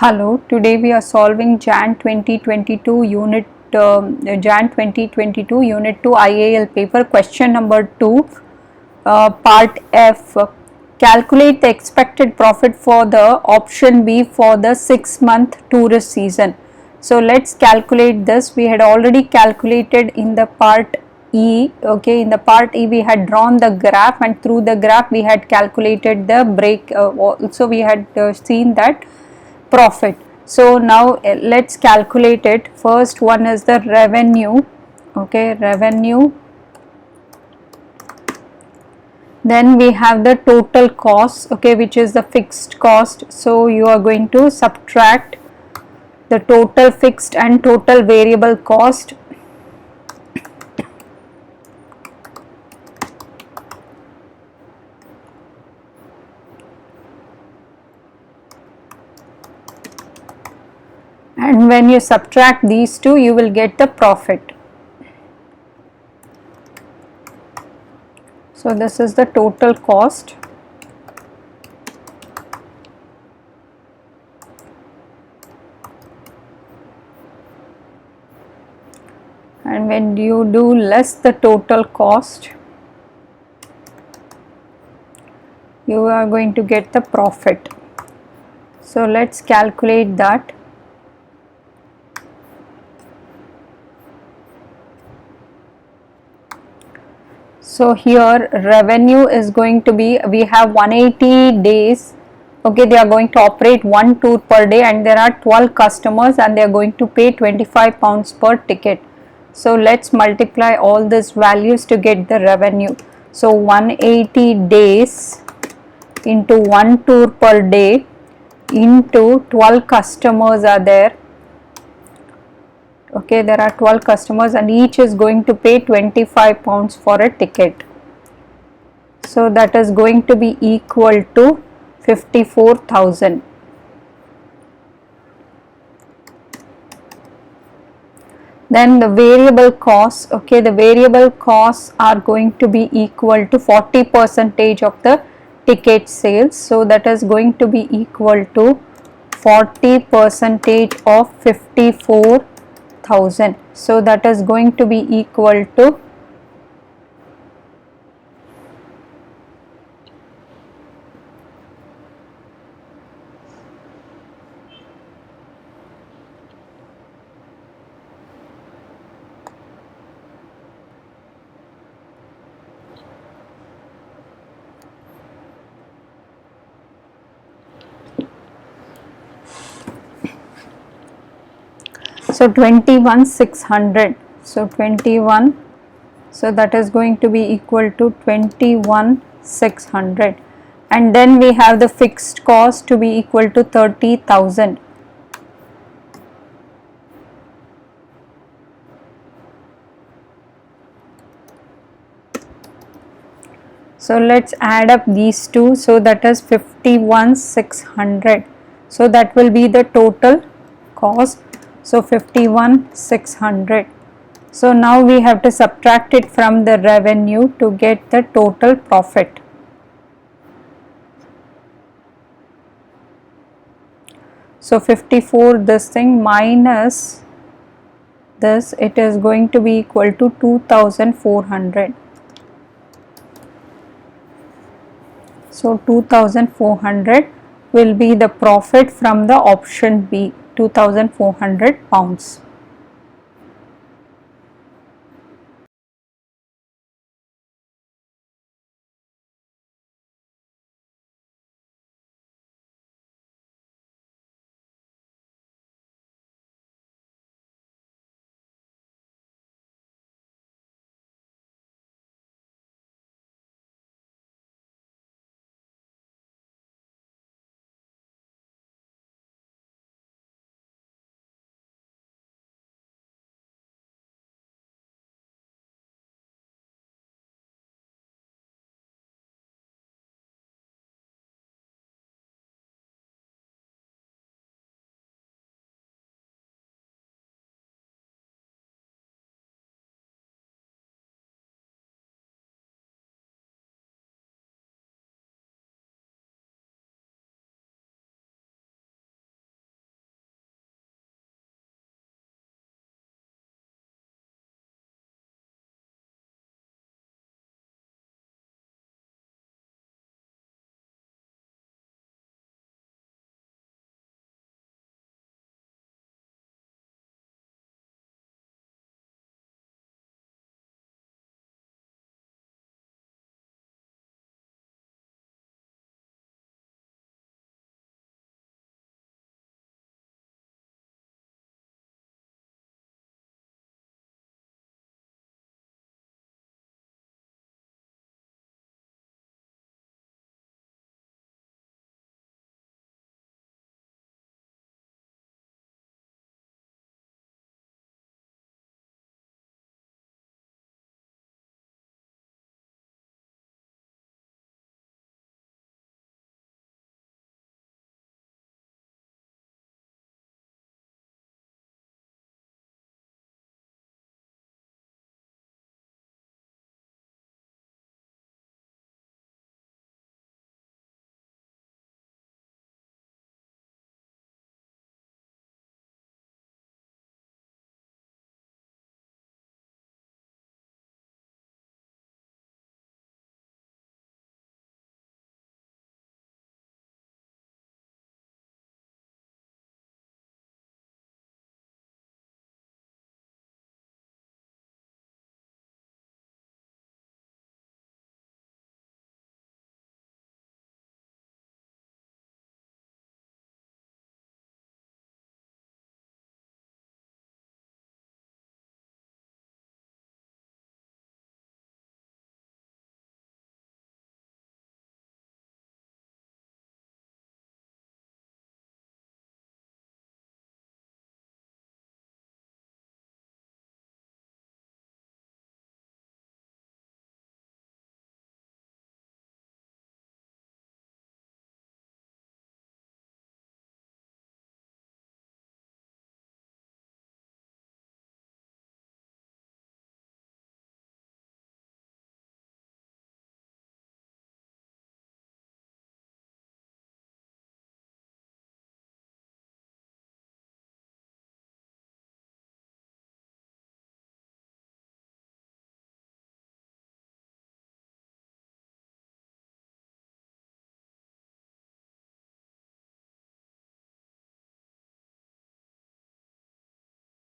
Hello, today we are solving Jan 2022 Unit 2 IAL paper question number 2 part F. Calculate the expected profit for the option B for the 6-month tourist season. So let's calculate this. We had already calculated in the part E. Okay, in the part E we had drawn the graph, and through the graph we had calculated the break. Also we had seen that profit. So now let's calculate it. First one is the revenue. Okay, revenue. Then we have the total cost, okay, which is the fixed cost. So you are going to subtract the total fixed and total variable cost. And when you subtract these two, you will get the profit. So this is the total cost. And when you do less the total cost, you are going to get the profit. So let's calculate that. So here revenue is going to be, we have 180 days, okay, they are going to operate one tour per day, and there are 12 customers and they are going to pay 25 pounds per ticket. So let's multiply all these values to get the revenue. So 180 days into one tour per day into 12 customers are there. Okay, there are 12 customers and each is going to pay 25 pounds for a ticket. So that is going to be equal to 54,000. Then the variable costs, okay, the variable costs are going to be equal to 40% of the ticket sales. So that is going to be equal to 40% of 54,000. So that is going to be equal to 21,600. So 21, so that is going to be equal to 21,600, and then we have the fixed cost to be equal to 30,000. So let's add up these two. So that is 51,600. So that will be the total cost. So 51,600. So now we have to subtract it from the revenue to get the total profit. So 54 this thing minus this, it is going to be equal to 2,400. So 2,400 will be the profit from the option B, 2,400 pounds.